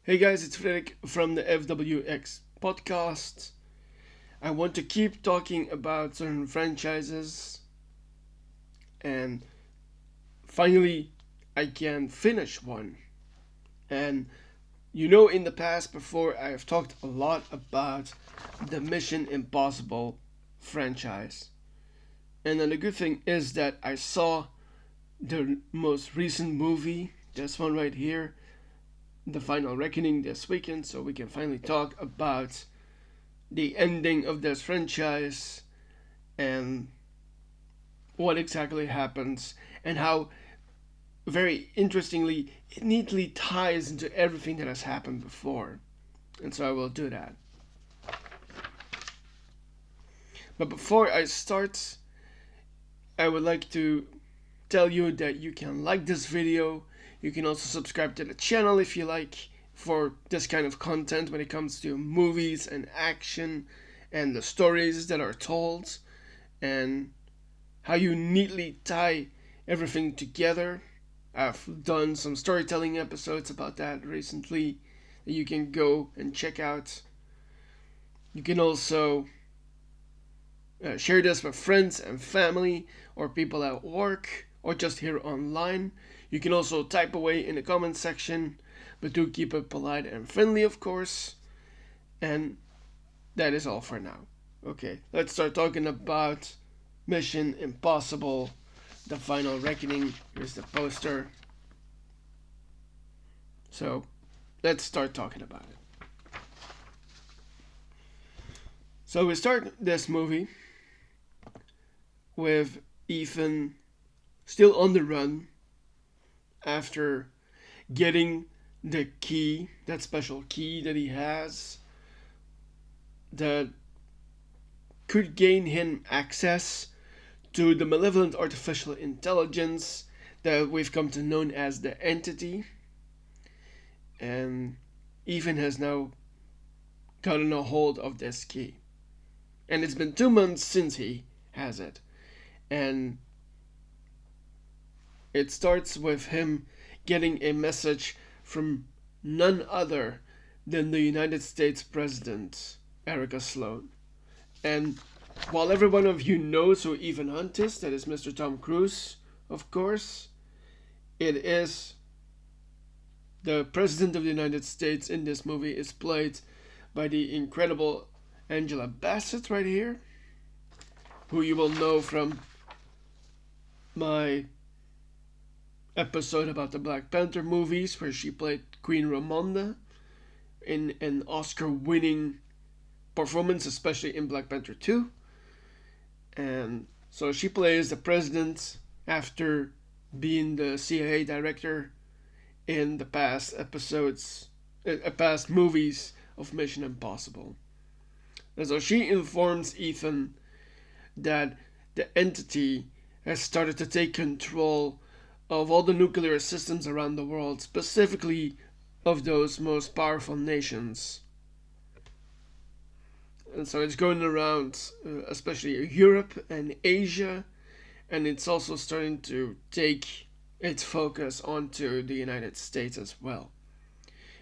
Hey guys, it's Frederik from the FWX podcast. I want to keep talking about certain franchises, and finally I can finish one. And in the past, before, I have talked a lot about the Mission Impossible franchise. And then the good thing is that I saw the most recent movie, this one right here, The Final Reckoning, this weekend, so we can finally talk about the ending of this franchise and what exactly happens and how, very interestingly, it neatly ties into everything that has happened before. And so I will do that. But before I start, I would like to tell you that you can like this video. You can also subscribe to the channel if you like, for this kind of content when it comes to movies and action and the stories that are told and how you neatly tie everything together. I've done some storytelling episodes about that recently that you can go and check out. You can also share this with friends and family or people at work or just here online. You can also type away in the comment section, but do keep it polite and friendly, of course. And that is all for now. Okay, let's start talking about Mission Impossible, The Final Reckoning. Here's the poster. So, let's start talking about it. So we start this movie with Ethan still on the run after getting the key, that special key that he has that could gain him access to the malevolent artificial intelligence that we've come to know as the Entity. And Ethan has now gotten a hold of this key. And it's been 2 months since he has it. And it starts with him getting a message from none other than the United States President, Erica Sloan. And while every one of you knows who Ethan Hunt is, that is Mr. Tom Cruise, of course, it is the President of the United States in this movie is played by the incredible Angela Bassett right here, who you will know from my episode about the Black Panther movies, where she played Queen Ramonda in an Oscar-winning performance, especially in Black Panther 2. And so she plays the president after being the CIA director in the past past movies of Mission Impossible. And so she informs Ethan that the Entity has started to take control of all the nuclear systems around the world, specifically of those most powerful nations. And so it's going around, especially Europe and Asia, and it's also starting to take its focus onto the United States as well.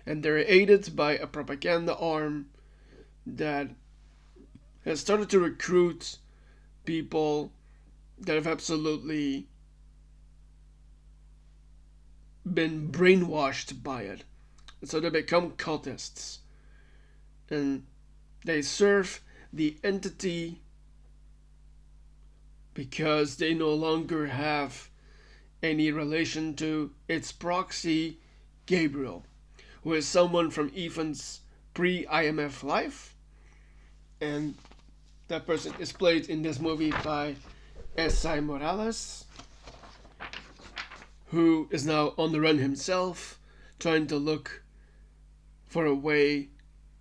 And they're aided by a propaganda arm that has started to recruit people that have absolutely been brainwashed by it. And so they become cultists. And they serve the Entity because they no longer have any relation to its proxy, Gabriel, who is someone from Ethan's pre-IMF life. And that person is played in this movie by Esai Morales, who is now on the run himself, trying to look for a way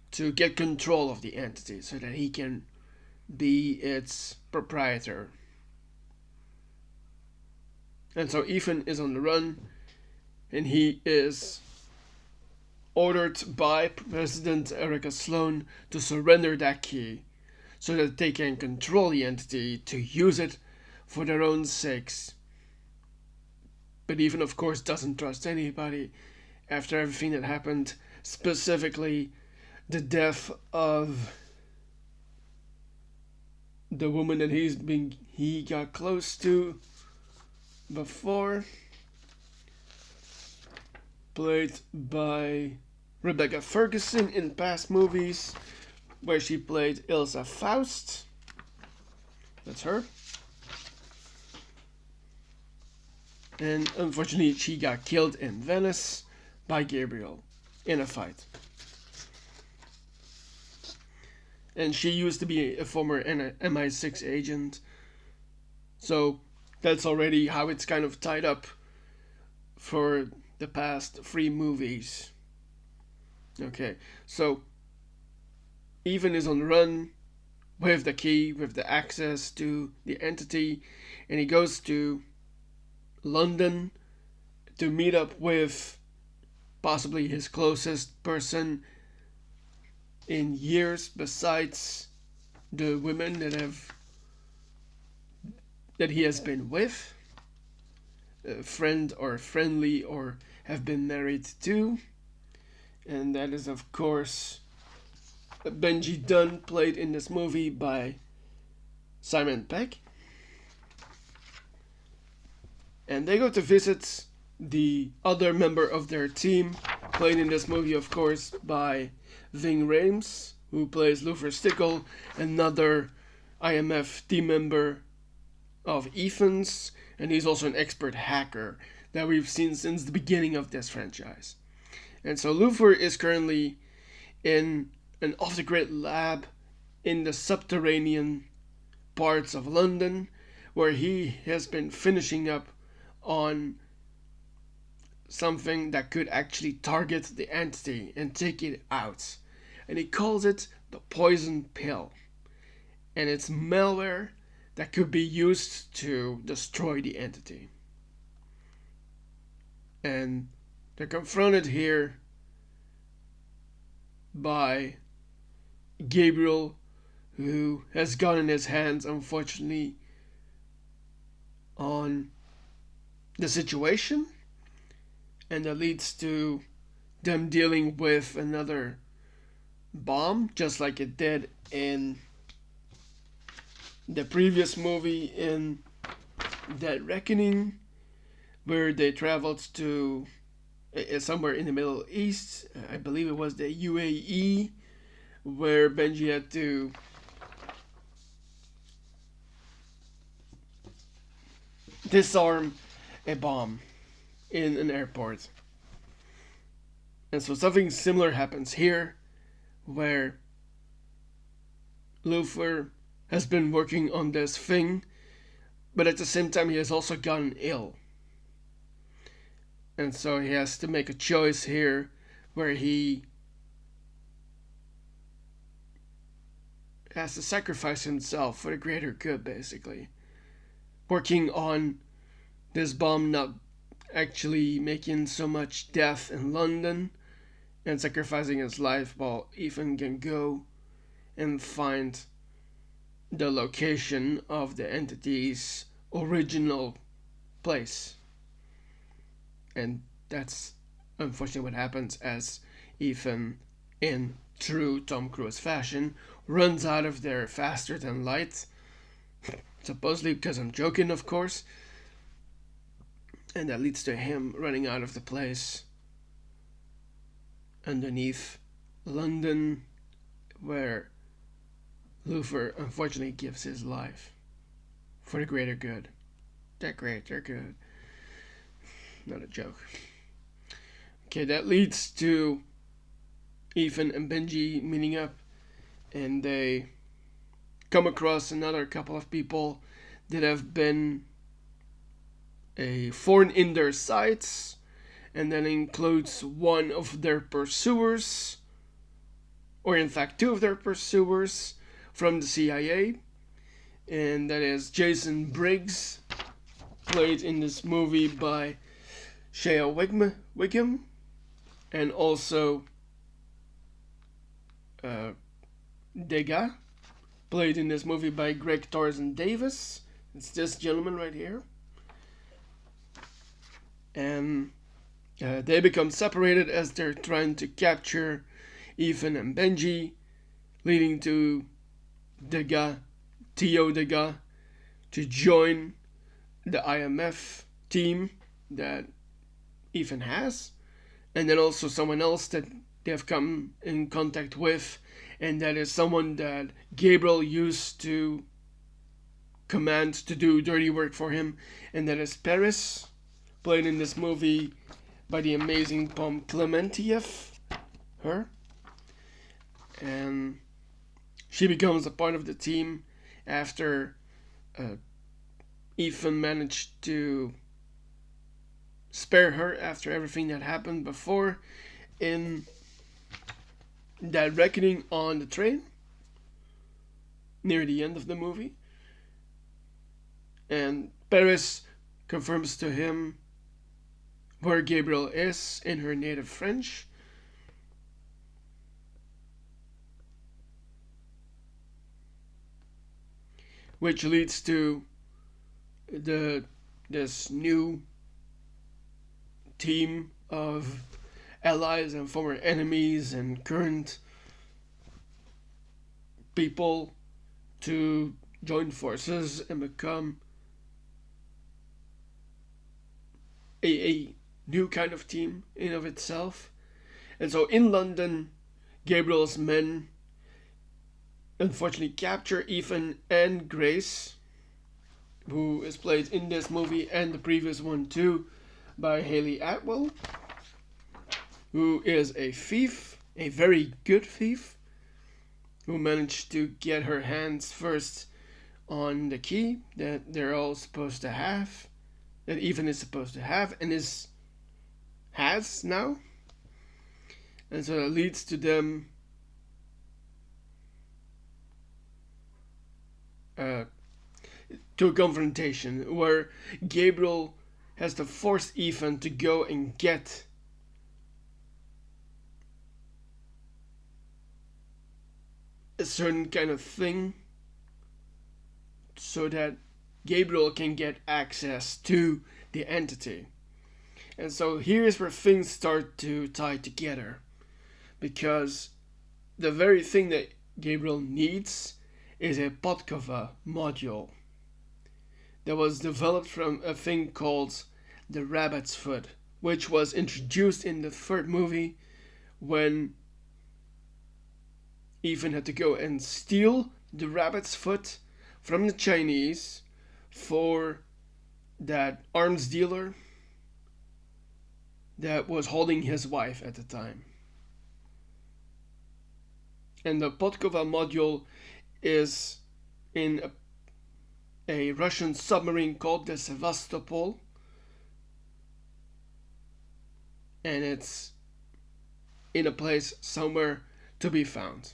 to get control of the Entity so that he can be its proprietor. And so Ethan is on the run, and he is ordered by President Erica Sloan to surrender that key so that they can control the Entity to use it for their own sakes. But Ethan, of course, doesn't trust anybody, after everything that happened, specifically the death of the woman that he got close to before, played by Rebecca Ferguson in past movies, where she played Ilsa Faust. That's her. And unfortunately, she got killed in Venice by Gabriel in a fight. And she used to be a former MI6 agent. So that's already how it's kind of tied up for the past 3 movies. Okay, so Ethan is on the run with the key, with the access to the entity, and he goes to London to meet up with possibly his closest person in years, besides the women that he has been with, friend or friendly, or have been married to. And that is, of course, Benji Dunn, played in this movie by Simon Pegg. And they go to visit the other member of their team, played in this movie, of course, by Ving Rhames, who plays Luther Stickle, another IMF team member of Ethan's, and he's also an expert hacker that we've seen since the beginning of this franchise. And so Luther is currently in an off-the-grid lab in the subterranean parts of London, where he has been finishing up on something that could actually target the entity and take it out. And he calls it the poison pill. And it's malware that could be used to destroy the entity. And they're confronted here by Gabriel, who has gotten his hands, unfortunately, on the situation, and that leads to them dealing with another bomb, just like it did in the previous movie in Dead Reckoning, where they traveled to somewhere in the Middle East. I believe it was the UAE, where Benji had to disarm a bomb in an airport. And so something similar happens here, where Luther has been working on this thing, but at the same time he has also gotten ill. And so he has to make a choice here where he has to sacrifice himself for the greater good, basically. Working on this bomb not actually making so much death in London, and sacrificing his life while Ethan can go and find the location of the entity's original place. And that's unfortunately what happens as Ethan, in true Tom Cruise fashion, runs out of there faster than light. Supposedly because I'm joking, of course. And that leads to him running out of the place underneath London, where Luther unfortunately gives his life for the greater good. They're great, they're good. Not a joke. Okay, that leads to Ethan and Benji meeting up, and they come across another couple of people that have been a thorn in their sights, and that includes one of their pursuers, or in fact 2 of their pursuers from the CIA, and that is Jason Briggs, played in this movie by Shea Wiggum, and also Degas, played in this movie by Greg Tarzan Davis. It's this gentleman right here. And They become separated as they're trying to capture Ethan and Benji, leading to Degas to join the IMF team that Ethan has, and then also someone else that they have come in contact with, and that is someone that Gabriel used to command to do dirty work for him, and that is Paris, played in this movie by the amazing Pom Klementieff, her, and she becomes a part of the team after Ethan managed to spare her after everything that happened before in that reckoning on the train near the end of the movie. And Paris confirms to him where Gabriel is in her native French. Which leads to this new team of allies and former enemies and current people to join forces and become a new kind of team in of itself. And so in London, Gabriel's men unfortunately capture Ethan and Grace, who is played in this movie and the previous one too by Hayley Atwell, who is a thief, a very good thief, who managed to get her hands first on the key that they're all supposed to have, that Ethan is supposed to have, and has now. And so that leads to them to a confrontation where Gabriel has to force Ethan to go and get a certain kind of thing so that Gabriel can get access to the entity. And so here's where things start to tie together, because the very thing that Gabriel needs is a Podkova module that was developed from a thing called the rabbit's foot, which was introduced in the third movie when Ethan had to go and steal the rabbit's foot from the Chinese for that arms dealer that was holding his wife at the time. And the Podkova module is in a Russian submarine called the Sevastopol, and it's in a place somewhere to be found.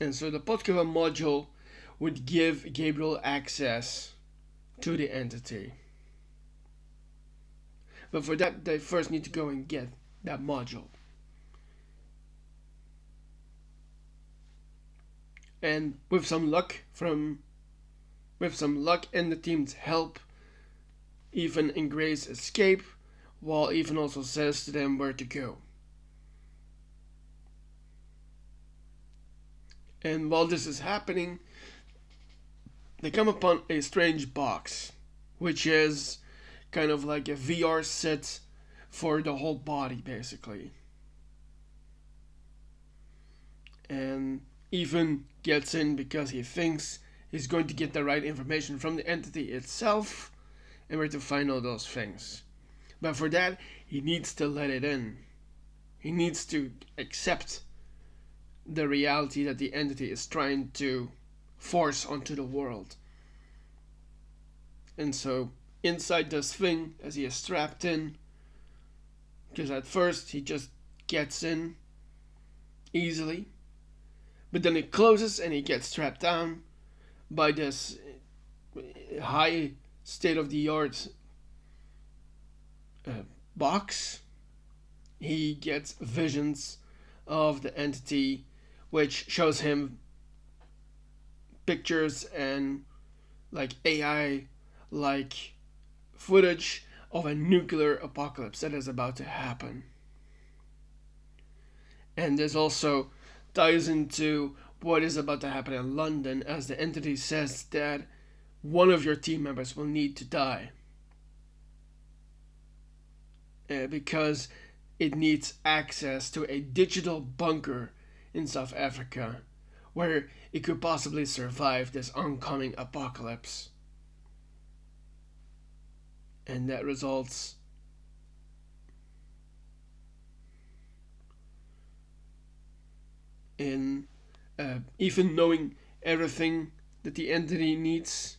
And so the Podkova module would give Gabriel access to the entity. But for that, they first need to go and get that module. And with some luck and the team's help, Ethan and Grace escape, while Ethan also says to them where to go. And while this is happening, they come upon a strange box, which is kind of like a VR set for the whole body, basically. And Ethan gets in because he thinks he's going to get the right information from the entity itself and where to find all those things. But for that, he needs to let it in. He needs to accept the reality that the entity is trying to force onto the world. And so, inside this thing, as he is strapped in, because at first he just gets in easily, but then it closes and he gets strapped down by this high state-of-the-art box. He gets visions of the entity, which shows him pictures and like AI like footage of a nuclear apocalypse that is about to happen. And this also ties into what is about to happen in London, as the entity says that one of your team members will need to die because it needs access to a digital bunker in South Africa where it could possibly survive this oncoming apocalypse. And that results in even knowing everything that the entity needs.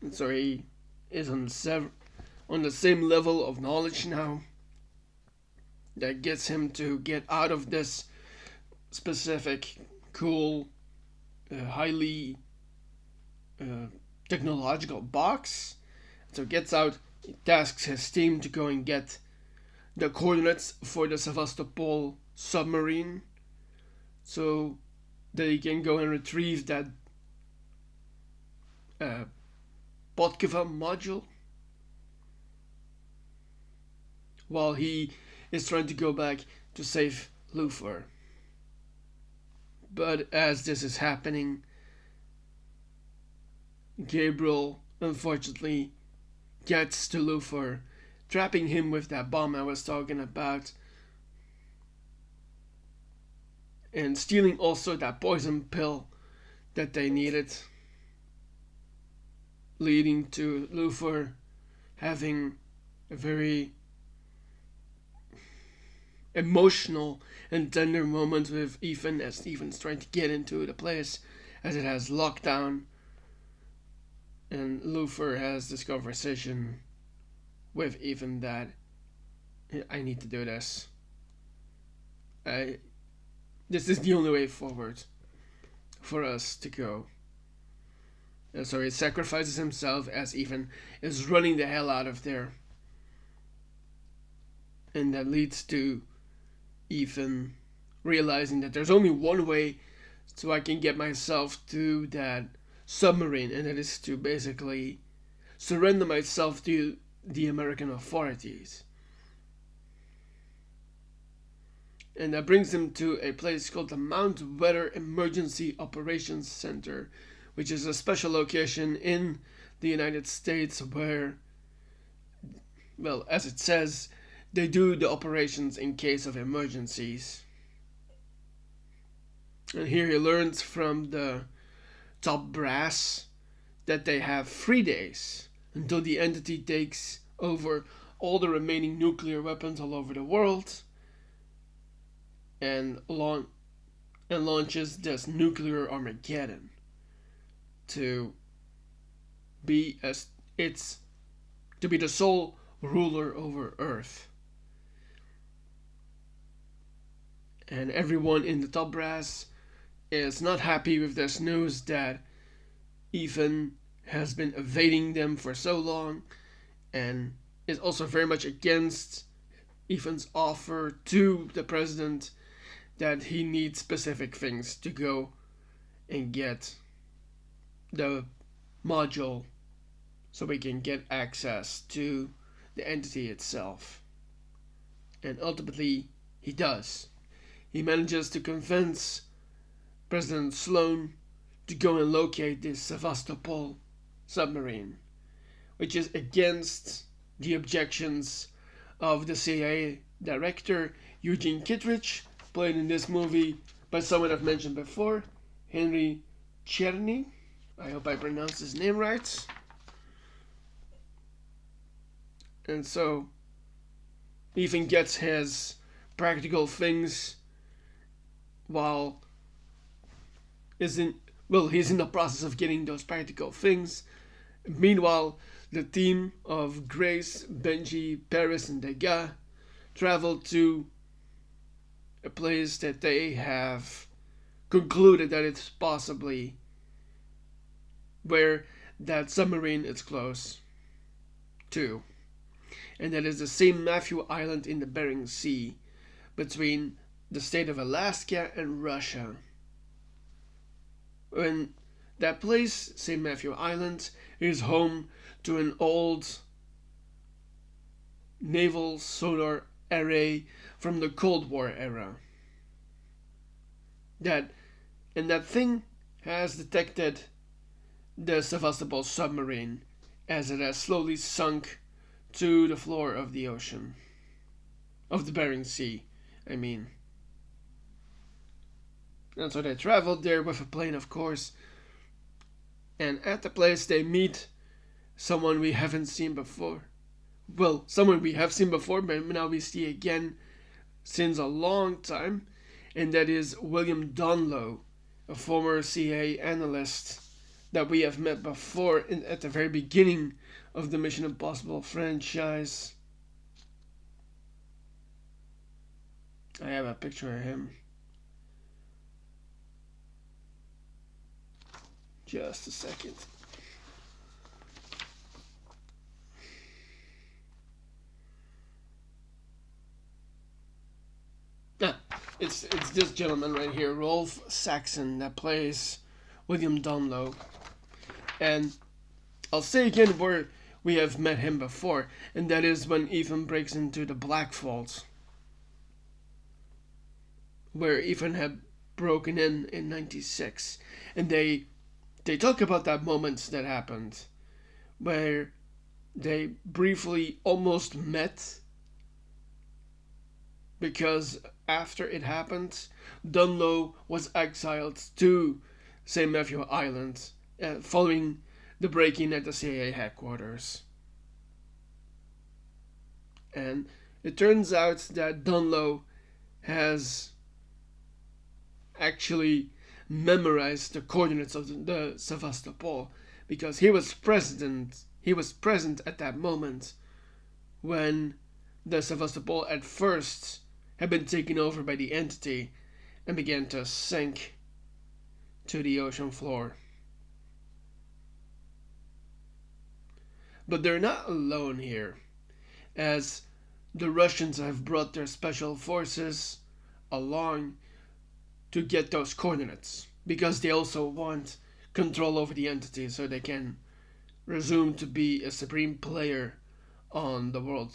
And so he is on the same level of knowledge now that gets him to get out of this specific, cool, highly technological box. So gets out, he tasks his team to go and get the coordinates for the Sevastopol submarine so they can go and retrieve that Podkiva module while he is trying to go back to save Luthor. But as this is happening, Gabriel unfortunately gets to Luthor, trapping him with that bomb I was talking about, and stealing also that poison pill that they needed, leading to Luthor having a very emotional and tender moment with Ethan as Ethan's trying to get into the place as it has lockdown, and Luthor has this conversation with Ethan that I need to do this. This is the only way forward for us to go. And so he sacrifices himself as Ethan is running the hell out of there. And that leads to Ethan realizing that there's only one way so I can get myself to that submarine, and that is to basically surrender myself to the American authorities. And that brings him to a place called the Mount Weather Emergency Operations Center, which is a special location in the United States where, well, as it says, they do the operations in case of emergencies. And here he learns from the top brass that they have 3 days until the entity takes over all the remaining nuclear weapons all over the world and launches this nuclear Armageddon to be the sole ruler over Earth. And everyone in the top brass is not happy with this news that Ethan has been evading them for so long, and is also very much against Ethan's offer to the president that he needs specific things to go and get the module so we can get access to the entity itself. And ultimately, he does. He manages to convince President Sloan to go and locate this Sevastopol submarine, which is against the objections of the CIA director Eugene Kittredge, played in this movie by someone I've mentioned before, Henry Czerny. I hope I pronounced his name right. And so Ethan gets his practical things while he's in the process of getting those practical things. Meanwhile, the team of Grace, Benji, Paris, and Degas travel to a place that they have concluded that it's possibly where that submarine is close to. And that is the St. Matthew Island in the Bering Sea between the state of Alaska and Russia. When that place, St. Matthew Island, is home to an old naval sonar array from the Cold War era. That thing has detected the Sevastopol submarine as it has slowly sunk to the floor of the ocean. Of the Bering Sea, I mean. And so they traveled there with a plane, of course. And at the place they meet someone we haven't seen before. Well, someone we have seen before, but now we see again since a long time. And that is William Dunlow, a former CIA analyst that we have met before at the very beginning of the Mission Impossible franchise. I have a picture of him. Just a second. It's this gentleman right here, Rolf Saxon, that plays William Dunlow. And I'll say again where we have met him before, and that is when Ethan breaks into the Black Vault, where Ethan had broken in '96, and they talk about that moment that happened, where they briefly almost met, because after it happened, Dunlow was exiled to St. Matthew Island, following the break-in at the CIA headquarters. And it turns out that Dunlow has actually memorized the coordinates of the Sevastopol, because he was present at that moment when the Sevastopol at first had been taken over by the entity and began to sink to the ocean floor. But they're not alone here, as the Russians have brought their special forces along to get those coordinates, because they also want control over the entity so they can resume to be a supreme player on the world.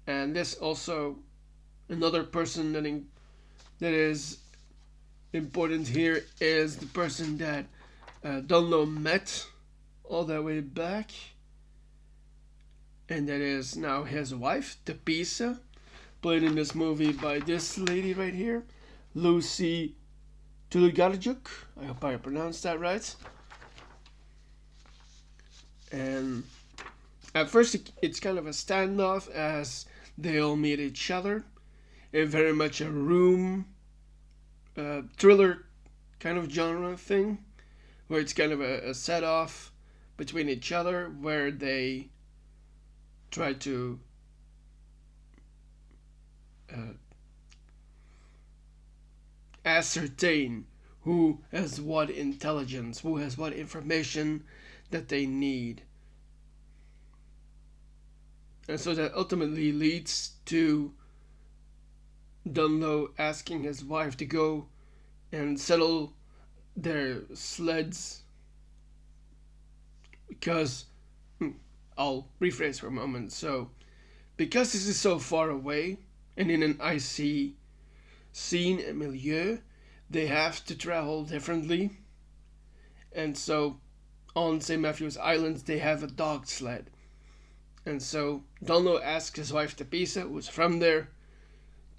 And this also, another person that is important here is the person that Dunlow met all the way back, and that is now his wife, Tepisa, played in this movie by this lady right here, Lucy Tuligarjuk. I hope I pronounced that right. And at first it's kind of a standoff as they all meet each other. And very much a room thriller kind of genre thing, where it's kind of a set-off between each other, where they try to ascertain who has what intelligence, who has what information that they need. And so that ultimately leads to Dunlow asking his wife to go and settle their sleds, because I'll rephrase for a moment. So because this is so far away and in an icy scene and milieu, they have to travel differently. And so on St. Matthew's Island they have a dog sled. And so Dunlow asks his wife Tepisa, who's from there,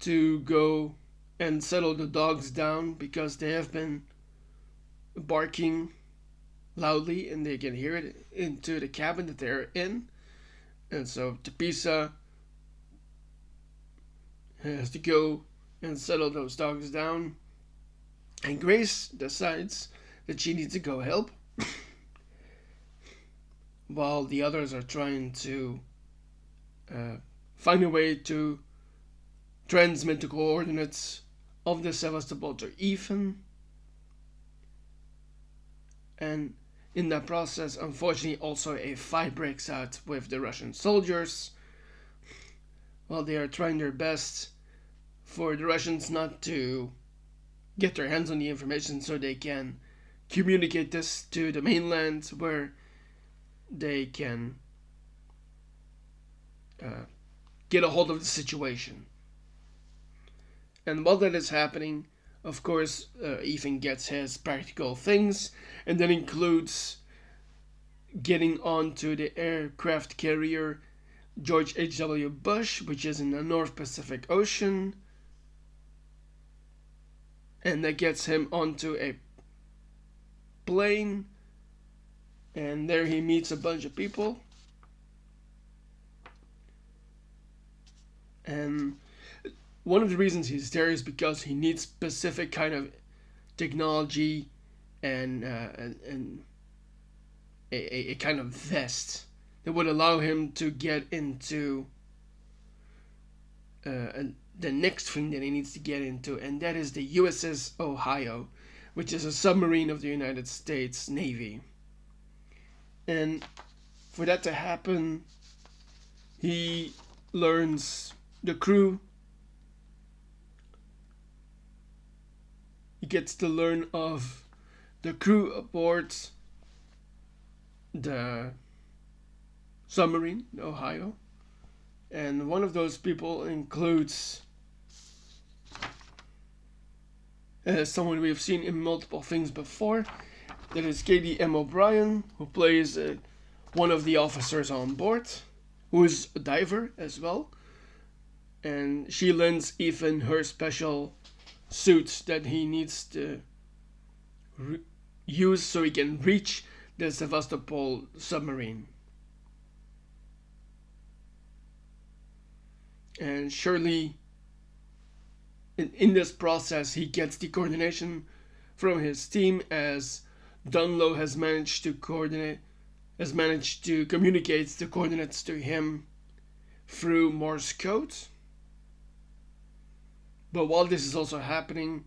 to go and settle the dogs down, because they have been barking loudly and they can hear it into the cabin that they're in. And so Tepisa has to go and settle those dogs down, and Grace decides that she needs to go help while the others are trying to find a way to transmit the coordinates of the Sevastopol to Ethan. And in that process, unfortunately, also a fight breaks out with the Russian soldiers, while they are trying their best for the Russians not to get their hands on the information so they can communicate this to the mainland where they can get a hold of the situation. And while that is happening, of course, Ethan gets his practical things, and that includes getting onto the aircraft carrier George H.W. Bush, which is in the North Pacific Ocean, and that gets him onto a plane, and there he meets a bunch of people. And one of the reasons he's there is because he needs specific kind of technology and a kind of vest that would allow him to get into the next thing that he needs to get into, and that is the USS Ohio, which is a submarine of the United States Navy. And for that to happen, he learns the crew. He gets to learn of the crew aboard the submarine, the Ohio. And one of those people includes someone we've seen in multiple things before. That is Katie M. O'Brien, who plays one of the officers on board, who is a diver as well. And she lends Ethan her special suit that he needs to use so he can reach the Sevastopol submarine. And surely, in this process, he gets the coordination from his team, as Dunlow has managed to communicate the coordinates to him through Morse code. But while this is also happening,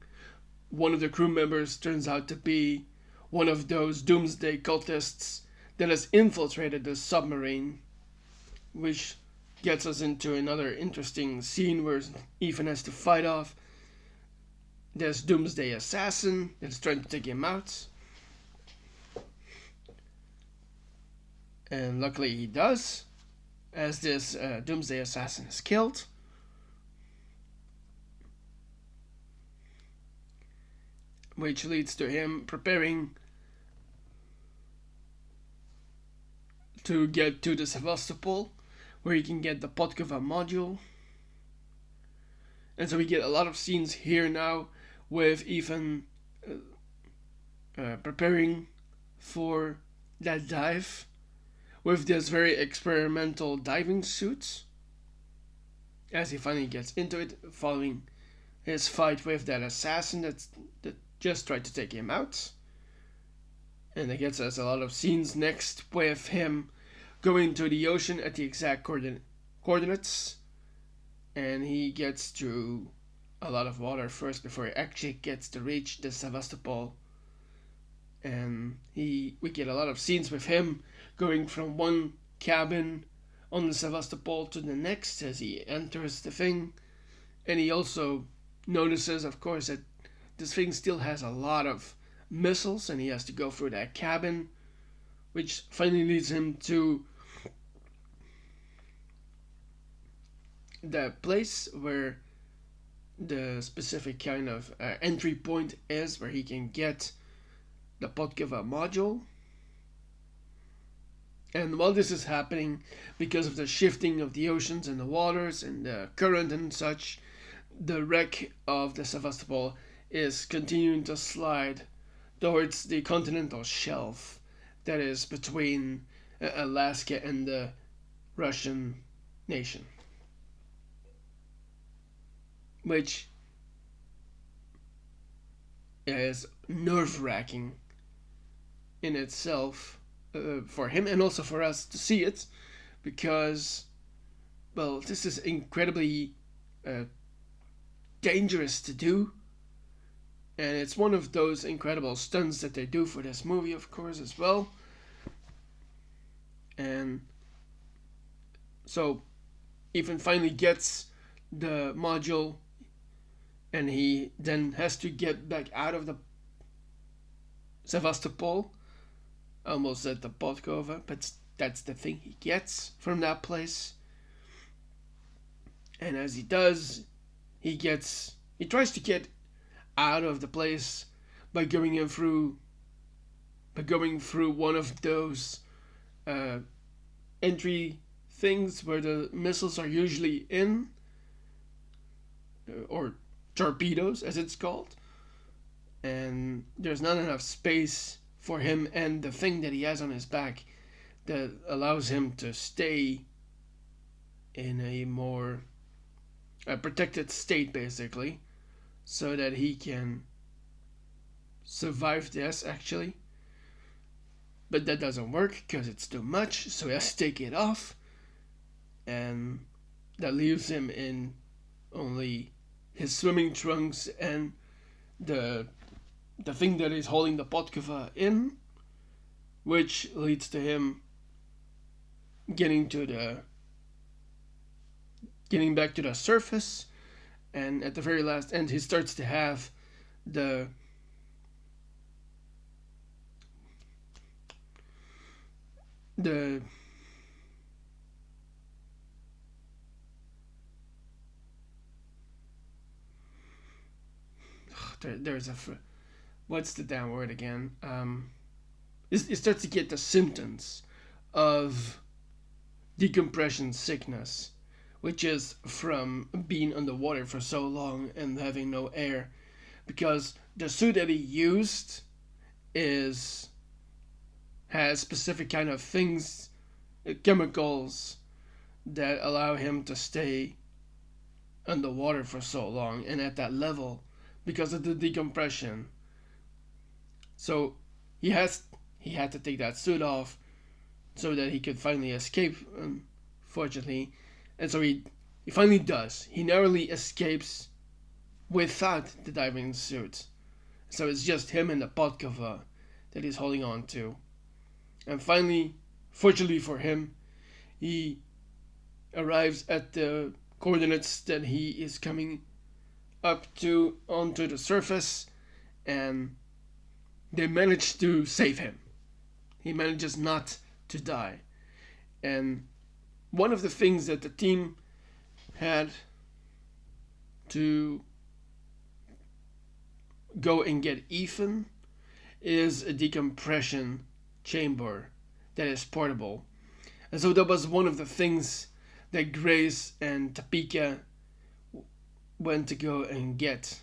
one of the crew members turns out to be one of those doomsday cultists that has infiltrated the submarine, which gets us into another interesting scene where Ethan has to fight off this doomsday assassin that's trying to take him out. And luckily he does, as this doomsday assassin is killed. Which leads to him preparing to get to the Sevastopol, where he can get the Podkova module. And so we get a lot of scenes here now with Ethan preparing for that dive with this very experimental diving suit, as he finally gets into it, following his fight with that assassin that just tried to take him out. And it gets us a lot of scenes next with him going to the ocean at the exact coordinates. And he gets through a lot of water first before he actually gets to reach the Sevastopol. And we get a lot of scenes with him going from one cabin on the Sevastopol to the next as he enters the thing. And he also notices, of course, that this thing still has a lot of missiles, and he has to go through that cabin, which finally leads him to the place where the specific kind of entry point is, where he can get the Podkova module. And while this is happening, because of the shifting of the oceans and the waters and the current and such, the wreck of the Sevastopol is continuing to slide towards the continental shelf that is between Alaska and the Russian nation. Which is nerve-wracking in itself for him and also for us to see it, because, well, this is incredibly dangerous to do. And it's one of those incredible stunts that they do for this movie, of course, as well. And so Ethan finally gets the module and he then has to get back out of the Sevastopol, almost at the Podkova, but that's the thing he gets from that place. And as he does, he tries to get out of the place by going through one of those entry things where the missiles are usually in, or torpedoes as it's called, and there's not enough space for him and the thing that he has on his back that allows him to stay in a more protected state, basically, so that he can survive this, actually. But that doesn't work because it's too much, so he has to take it off, and that leaves him in only his swimming trunks and the thing that is holding the Podkova in, which leads to him getting back to the surface, and at the very last end he starts to have the there's a what's the damn word again? It starts to get the symptoms of decompression sickness, which is from being underwater for so long and having no air, because the suit that he used has specific kind of things, chemicals that allow him to stay underwater for so long and at that level because of the decompression. So he had to take that suit off so that he could finally escape, unfortunately. And so he finally does. He narrowly escapes without the diving suit. So it's just him and the Podkova that he's holding on to. And finally, fortunately for him, he arrives at the coordinates that he is coming up to onto the surface, and they manage to save him. He manages not to die. And one of the things that the team had to go and get Ethan is a decompression chamber that is portable. And so that was one of the things that Grace and Topeka went to go and get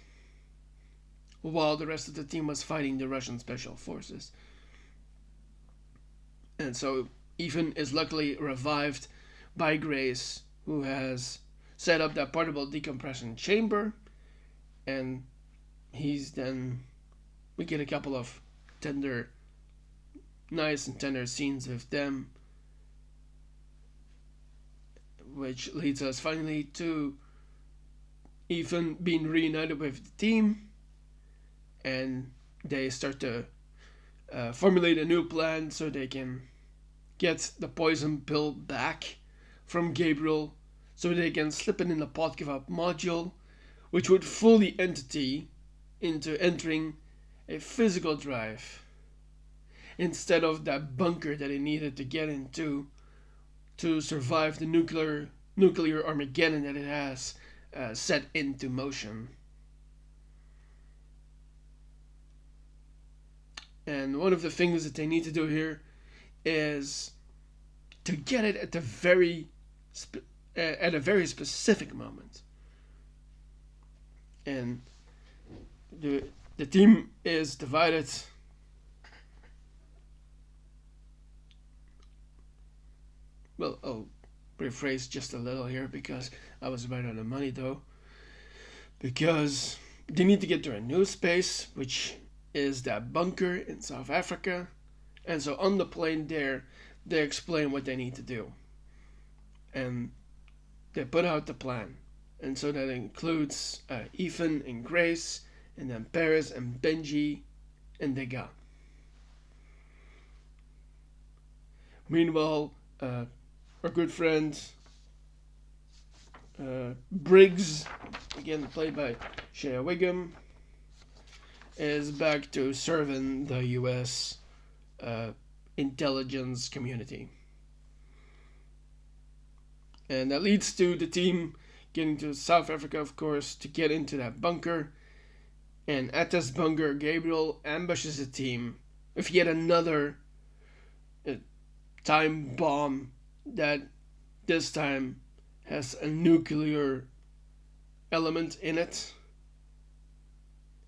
while the rest of the team was fighting the Russian special forces. And so Ethan is luckily revived by Grace, who has set up that portable decompression chamber, and we get a couple of nice and tender scenes with them, which leads us finally to Ethan being reunited with the team, and they start to formulate a new plan so they can get the poison pill back from Gabriel, so they can slip it in the Podkova module, which would fool the entity into entering a physical drive instead of that bunker that it needed to get into to survive the nuclear Armageddon that it has set into motion. And one of the things that they need to do here is to get it at a very specific moment. And the team is divided. Well, I'll rephrase just a little here because I was right on the money, though. Because they need to get to a new space, which is that bunker in South Africa. And so on the plane there, they explain what they need to do. And they put out the plan. And so that includes Ethan and Grace, and then Paris and Benji and Degas. Meanwhile, our good friend Briggs, again played by Shea Wiggum, is back to serving the U.S. Intelligence community. And that leads to the team getting to South Africa, of course, to get into that bunker. And at this bunker, Gabriel ambushes the team with yet another time bomb that this time has a nuclear element in it.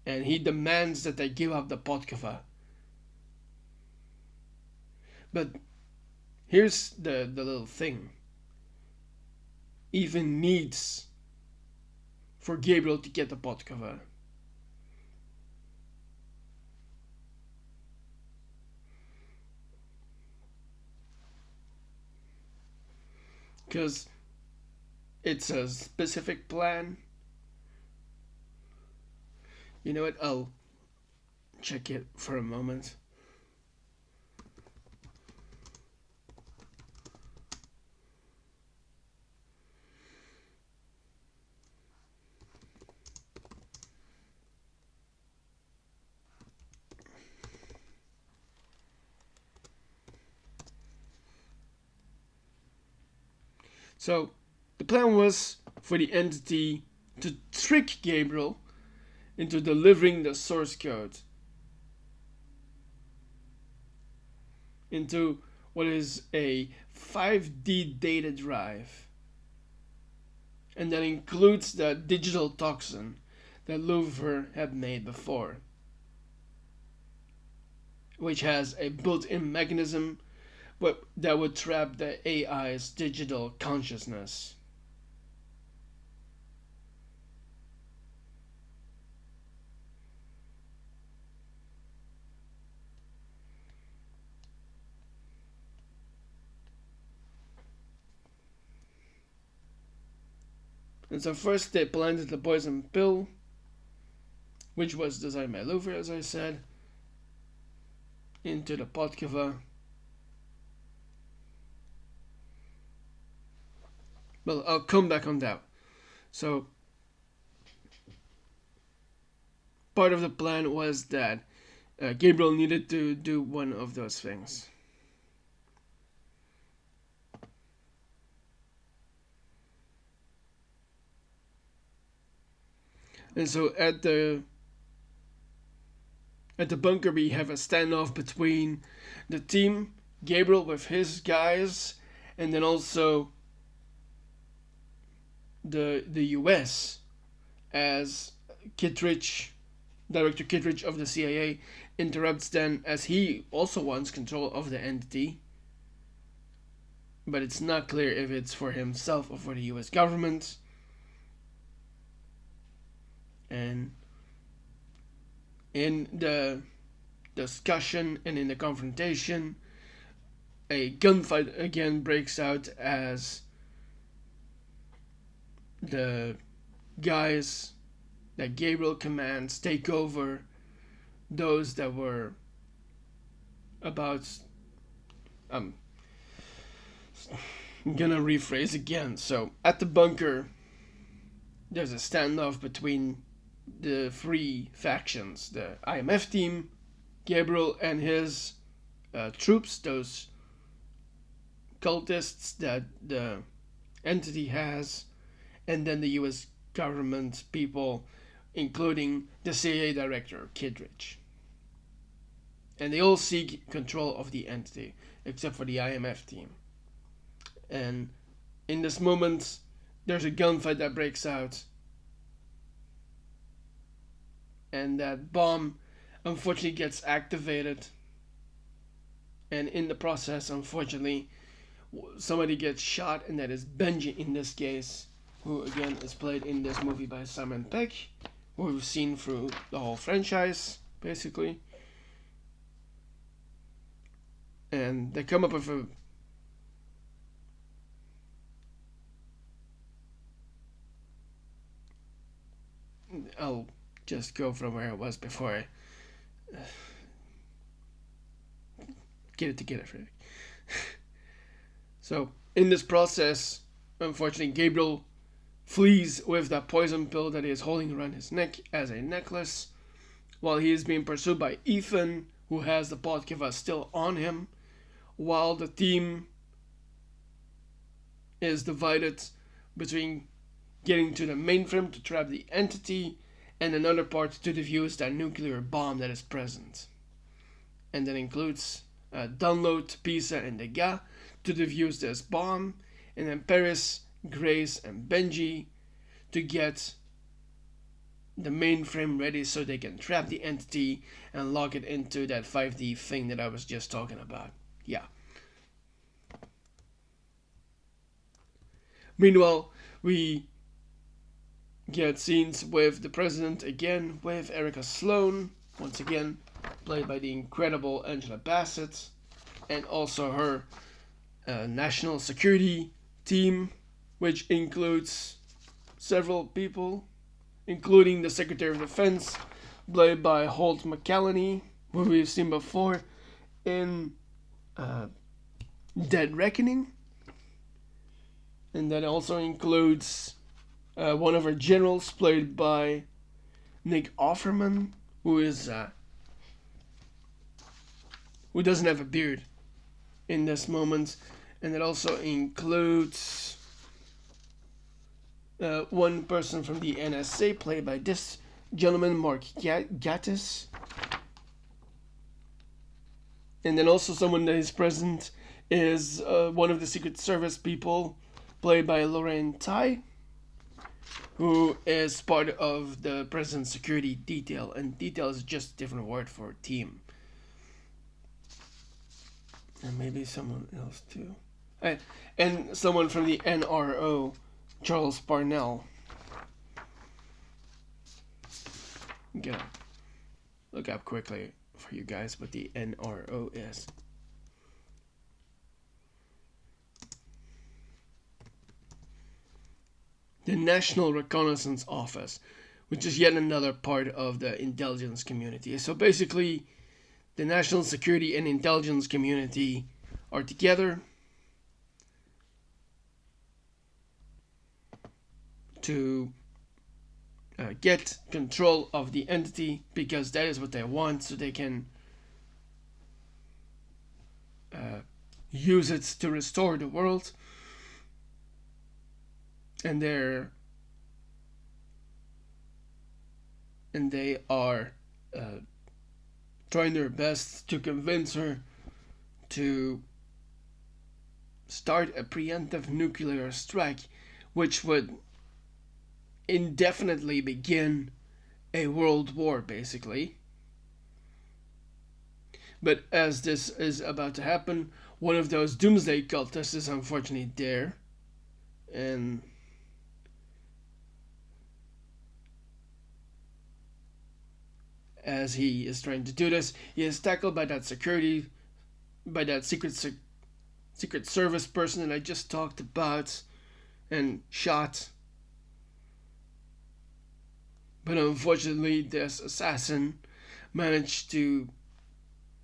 And he demands that they give up the pot cover. But here's the little thing. Even needs for Gabriel to get the pot cover. Because it's a specific plan. You know what? I'll check it for a moment. So, the plan was for the entity to trick Gabriel into delivering the source code into what is a 5D data drive. And that includes the digital toxin that Lucifer had made before, which has a built-in mechanism that would trap the AI's digital consciousness. And so first they planted the poison pill, which was designed by Lucifer, as I said, into the pot cover. Well, I'll come back on that. So, part of the plan was that Gabriel needed to do one of those things. And so at the bunker we have a standoff between the team, Gabriel with his guys, and then also the US, as Kittredge, Director Kittredge of the CIA, interrupts them as he also wants control of the entity. But it's not clear if it's for himself or for the US government. And in the discussion and in the confrontation, a gunfight again breaks out as the guys that Gabriel commands take over those that were about... I'm gonna rephrase again. So, at the bunker, there's a standoff between the three factions. The IMF team, Gabriel and his troops, those cultists that the entity has, and then the US government people, including the CIA director, Kittredge. And they all seek control of the entity, except for the IMF team. And in this moment, there's a gunfight that breaks out. And that bomb, unfortunately, gets activated. And in the process, unfortunately, somebody gets shot, and that is Benji in this case, who again is played in this movie by Simon Pegg, who we've seen through the whole franchise, basically. And they come up with a... I'll just go from where I was before I get it together, Frederik. So, in this process, unfortunately, Gabriel flees with that poison pill that he is holding around his neck as a necklace, while he is being pursued by Ethan, who has the Podkiva still on him, while the team is divided between getting to the mainframe to trap the entity and another part to defuse that nuclear bomb that is present. And that includes download Pisa and Degas to defuse this bomb, and then Paris, Grace, and Benji to get the mainframe ready so they can trap the entity and lock it into that 5D thing that I was just talking about. Yeah. Meanwhile, we get scenes with the president again, with Erica Sloan, once again, played by the incredible Angela Bassett, and also her national security team, which includes several people, including the Secretary of Defense, played by Holt McCallany, who we've seen before in Dead Reckoning. And that also includes one of our generals, played by Nick Offerman, who doesn't have a beard in this moment. And it also includes one person from the NSA, played by this gentleman, Mark Gatiss. And then also someone that is present is one of the Secret Service people, played by Lorraine Tai, who is part of the president's security detail. And detail is just a different word for team. And maybe someone else too. And someone from the NRO, Charles Parnell. I'm gonna look up quickly for you guys what the NRO is. The National Reconnaissance Office, which is yet another part of the intelligence community. So basically, the national security and intelligence community are together to get control of the entity, because that is what they want, so they can use it to restore the world. And they are trying their best to convince her to start a preemptive nuclear strike, which would indefinitely begin a world war, basically. But as this is about to happen, one of those doomsday cultists is unfortunately there, and as he is trying to do this, he is tackled by that secret service person that I just talked about, and shot. But unfortunately, this assassin managed to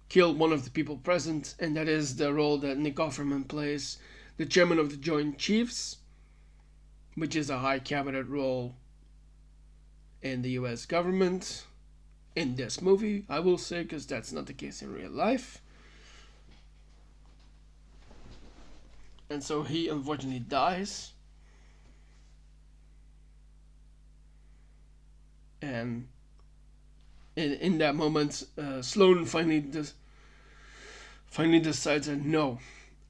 kill one of the people present, and that is the role that Nick Offerman plays, the chairman of the Joint Chiefs, which is a high cabinet role in the US government. In this movie, I will say, because that's not the case in real life. And so he unfortunately dies. And in that moment, Sloan finally decides that no,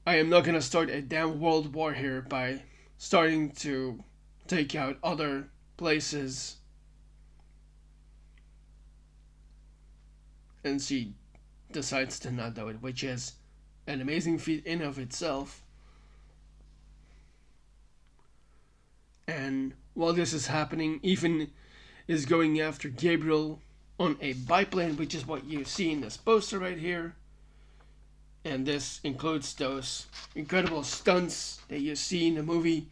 I am not going to start a damn world war here by starting to take out other places. And she decides to not do it, which is an amazing feat in of itself. And while this is happening, Ethan is going after Gabriel on a biplane, which is what you see in this poster right here. And this includes those incredible stunts that you see in the movie,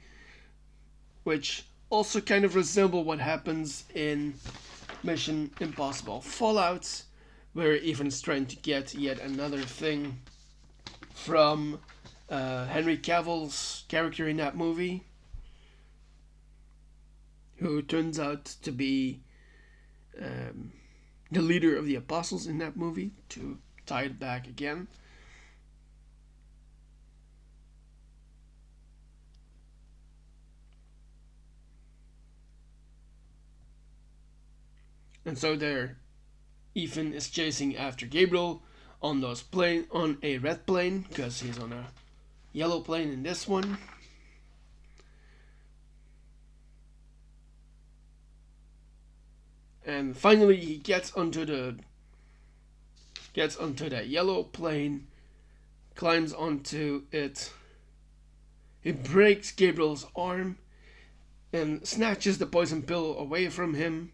which also kind of resemble what happens in Mission Impossible Fallout, where Ethan's trying to get yet another thing from Henry Cavill's character in that movie. who turns out to be um, the leader of the apostles in that movie, to tie it back again. And so there, Ethan is chasing after Gabriel on a red plane, because he's on a yellow plane in this one. And finally he gets onto that yellow plane, climbs onto it. He breaks Gabriel's arm and snatches the poison pill away from him.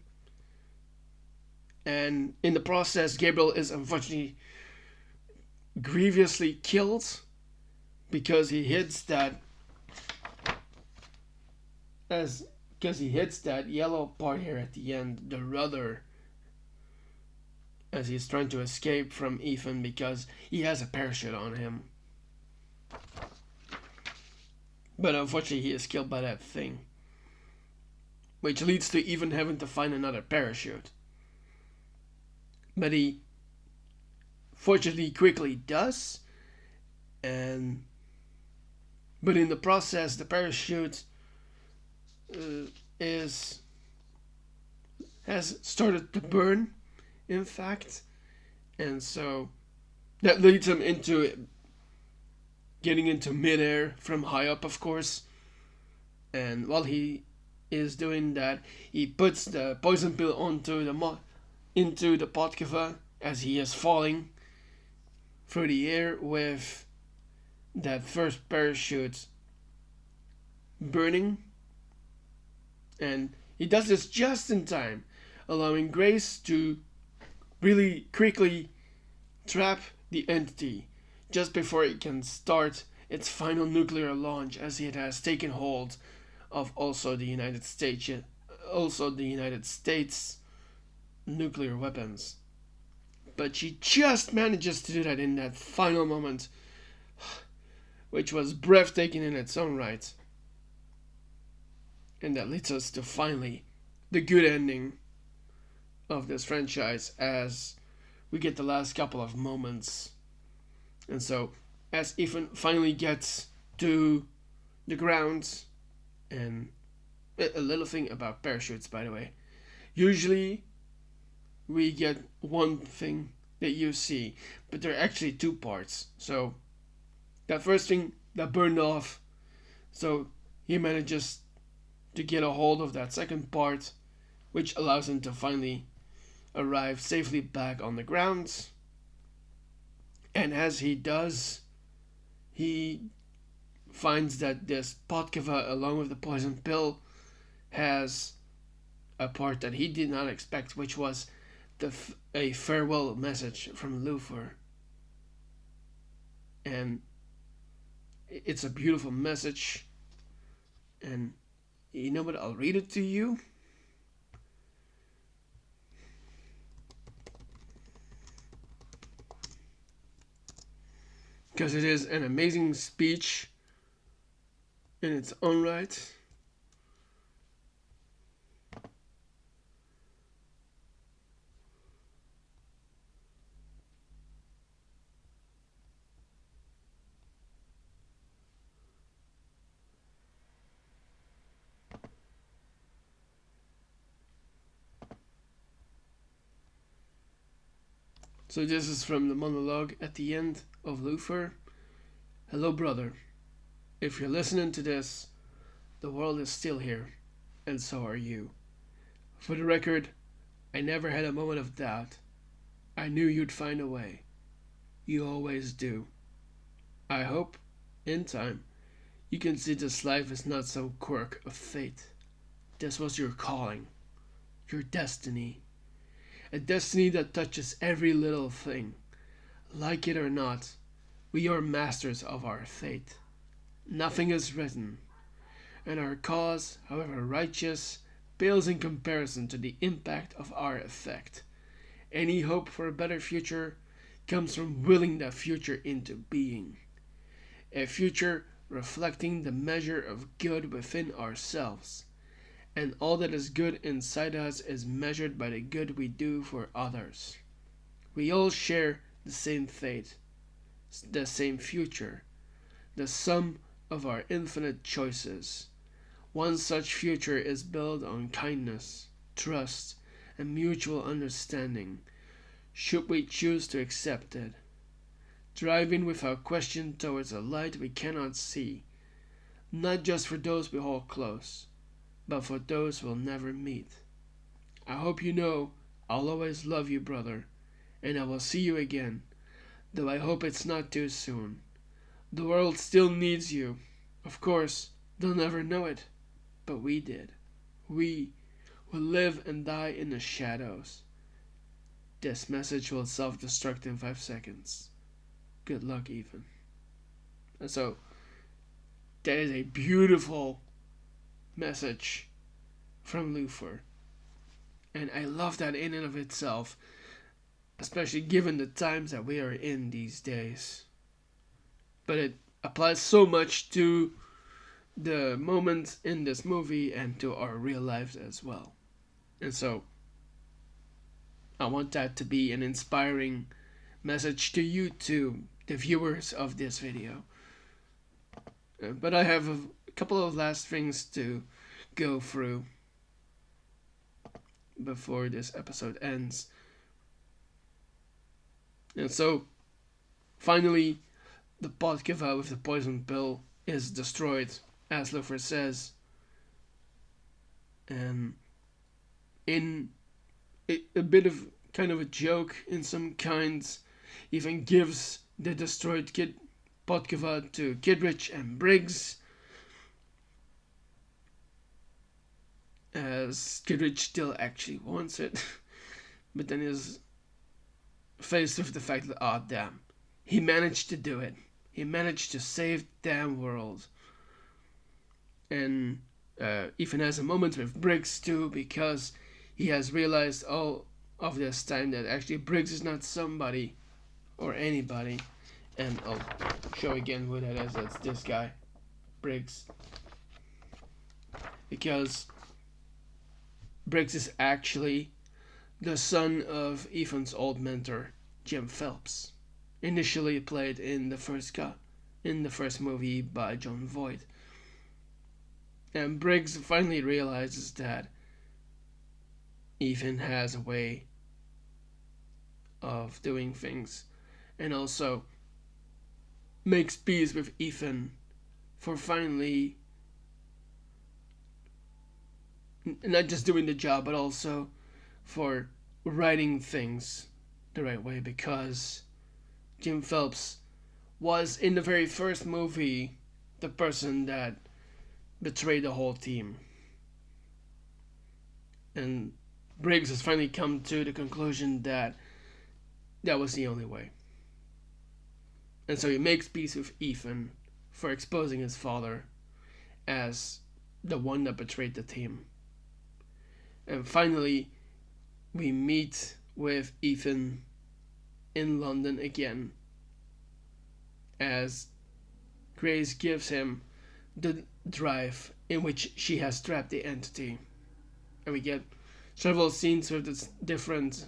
And in the process, Gabriel is unfortunately grievously killed because he hits that yellow part here at the end, the rudder, as he's trying to escape from Ethan because he has a parachute on him. But unfortunately he is killed by that thing, which leads to Ethan having to find another parachute. But he fortunately quickly does, but in the process the parachute has started to burn, in fact, and so that leads him into getting into midair from high up, of course. And while he is doing that, he puts the poison pill into the Podkova as he is falling through the air with that first parachute burning. And he does this just in time, allowing Grace to really quickly trap the entity just before it can start its final nuclear launch, as it has taken hold of also the United States nuclear weapons. But she just manages to do that in that final moment, which was breathtaking in its own right. And that leads us to finally the good ending of this franchise, as we get the last couple of moments. And so, as Ethan finally gets to the ground, and a little thing about parachutes, by the way. Usually, we get one thing that you see, but there are actually two parts. So, that first thing that burned off, so he manages to get a hold of that second part, which allows him to finally arrive safely back on the ground. And as he does, he finds that this Podkova, along with the poison pill, has a part that he did not expect, which was a farewell message from Luthor. And it's a beautiful message. And you know what? I'll read it to you. Because it is an amazing speech in its own right. So this is from the monologue at the end of Luthor. Hello, brother. If you're listening to this, the world is still here, and so are you. For the record, I never had a moment of doubt. I knew you'd find a way. You always do. I hope, in time, you can see this life is not some quirk of fate. This was your calling, your destiny. A destiny that touches every little thing. Like it or not, we are masters of our fate. Nothing is written, and our cause, however righteous, pales in comparison to the impact of our effect. Any hope for a better future comes from willing that future into being. A future reflecting the measure of good within ourselves, and all that is good inside us is measured by the good we do for others. We all share the same fate, the same future, the sum of our infinite choices. One such future is built on kindness, trust, and mutual understanding, should we choose to accept it. Driving without question towards a light we cannot see, not just for those we hold close, but for those we'll never meet. I hope you know I'll always love you, brother, and I will see you again, though I hope it's not too soon. The world still needs you. Of course, they'll never know it, but we did. We who live and die in the shadows. This message will self-destruct in 5 seconds. Good luck, Ethan. And so, that is a beautiful message from Luther. And I love that in and of itself, especially given the times that we are in these days. But it applies so much to the moments in this movie and to our real lives as well. And so, I want that to be an inspiring message to you too, the viewers of this video. But I have a couple of last things to go through before this episode ends. And so, finally, the Podkova with the poison pill is destroyed, as Luther says. And in a bit of kind of a joke in some kinds, even gives the destroyed Podkova to Kidrich and Briggs, as Kidrich still actually wants it, but then is faced with the fact that, oh damn, he managed to do it. He managed to save the damn world. And even has a moment with Briggs too, because he has realized all of this time that actually Briggs is not somebody or anybody. And I'll show again who that is. That's this guy, Briggs. Because Briggs is actually the son of Ethan's old mentor, Jim Phelps, initially played in the first movie by Jon Voight. And Briggs finally realizes that Ethan has a way of doing things, and also makes peace with Ethan for finally not just doing the job, but also for writing things the right way, because Jim Phelps was in the very first movie the person that betrayed the whole team. And Briggs has finally come to the conclusion that that was the only way. And so he makes peace with Ethan for exposing his father as the one that betrayed the team. And finally, we meet with Ethan in London again, as Grace gives him the drive in which she has trapped the entity. And we get several scenes with the different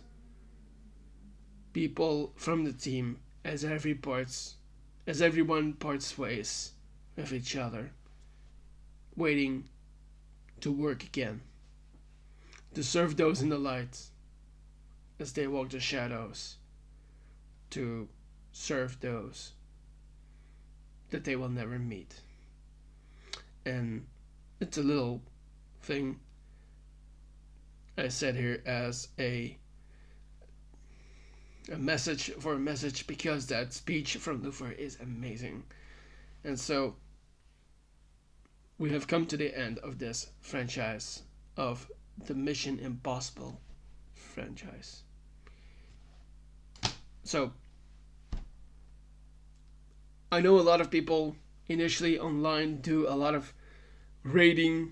people from the team as everyone parts ways with each other, waiting to work again, to serve those in the light as they walk the shadows, to serve those that they will never meet. And it's a little thing I said here as a message because that speech from Luther is amazing. And so we have come to the end of this franchise, of the Mission Impossible franchise. So I know a lot of people initially online do a lot of rating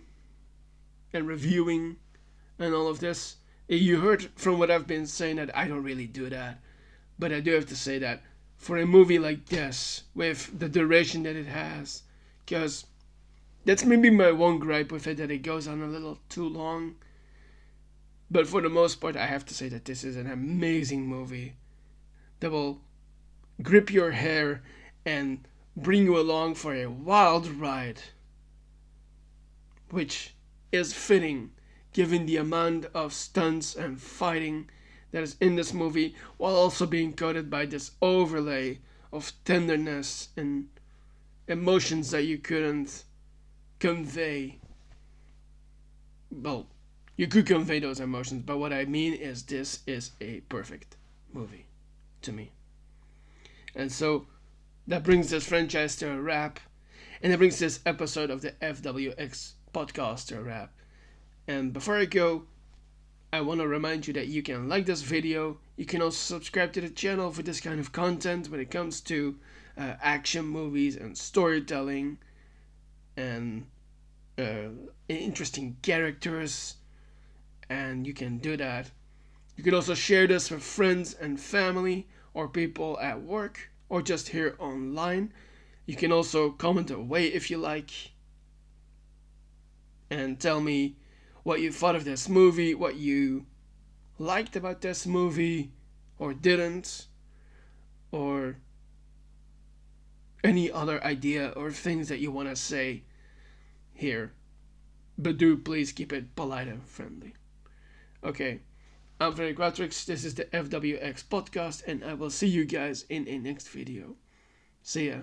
and reviewing and all of this. You heard from what I've been saying that I don't really do that, but I do have to say that for a movie like this, with the duration that it has, because That's maybe my one gripe with it, that it goes on a little too long. But for the most part, I have to say that this is an amazing movie that will grip your hair and bring you along for a wild ride, which is fitting given the amount of stunts and fighting that is in this movie, while also being coated by this overlay of tenderness and emotions that you couldn't convey. Well, you could convey those emotions, but what I mean is this is a perfect movie to me. And so that brings this franchise to a wrap, and that brings this episode of the FWX podcast to a wrap. And before I go, I want to remind you that you can like this video. You can also subscribe to the channel for this kind of content when it comes to action movies and storytelling and interesting characters. And you can do that. You can also share this with friends and family or people at work or just here online. You can also comment away if you like and tell me what you thought of this movie, what you liked about this movie or didn't, or any other idea or things that you want to say here. But do please keep it polite and friendly. Okay, I'm Frederik. This is the FWX podcast, and I will see you guys in a next video. See ya.